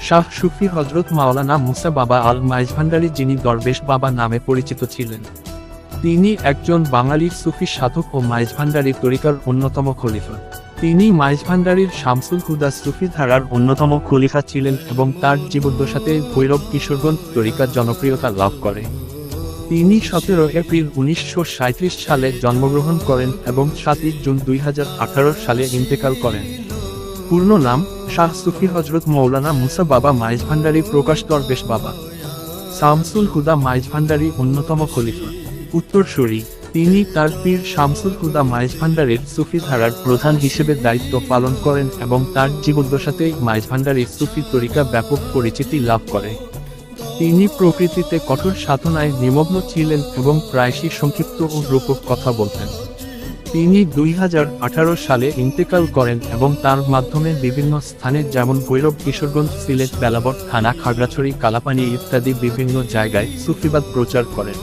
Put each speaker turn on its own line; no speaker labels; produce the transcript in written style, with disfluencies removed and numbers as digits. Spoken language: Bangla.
শাহ সুফি হজরত মাওলানা মুসা বাবা আল মাইজভান্ডারী, যিনি দরবেশ বাবা নামে পরিচিত ছিলেন। তিনি একজন বাঙালি সুফি সাধক ও মাইজভান্ডারী তরিকার অন্যতম খলিফা। তিনি মাইজভান্ডারীর শামসুল হুদা সুফি ধারার অন্যতম খলিফা ছিলেন এবং তার জীবদ্দশাতে ভৈরব কিশোরগঞ্জ তরিকা জনপ্রিয়তা লাভ করে। তিনি 17 এপ্রিল 1937 সালে জন্মগ্রহণ করেন এবং 7 জুন 2018 সালে ইন্তেকাল করেন। পূর্ণ নাম শাহ সুফি হজরত মৌলানা মুসা বাবা মাইজভান্ডারী, প্রকাশ দরবেশ বাবা শামসুল হুদা মাইজভান্ডারী অন্যতম খলিফা। উত্তরসূরি, তিনি তার পীর শামসুল হুদা মাইজভান্ডারীর সুফি ধারার প্রধান হিসেবে দায়িত্ব পালন করেন এবং তার জীবদ্দশাতেই মাইজভান্ডারীর সুফি তরিকা ব্যাপক পরিচিতি লাভ করে। তিনি প্রকৃতিতে কঠোর সাধনায় নিমগ্ন ছিলেন এবং প্রায়শই সংক্ষিপ্ত ও রূপক কথা বলতেন। তিনি 2018 সালে ইন্তেকাল করেন এবং তার মাধ্যমে বিভিন্ন স্থানে যেমন ভৈরব কিশোরগঞ্জ, সিলেট, বেলাবর থানা, খাগড়াছড়ি, কালাপানি ইত্যাদি বিভিন্ন জায়গায় সুফিবাদ প্রচার করেন।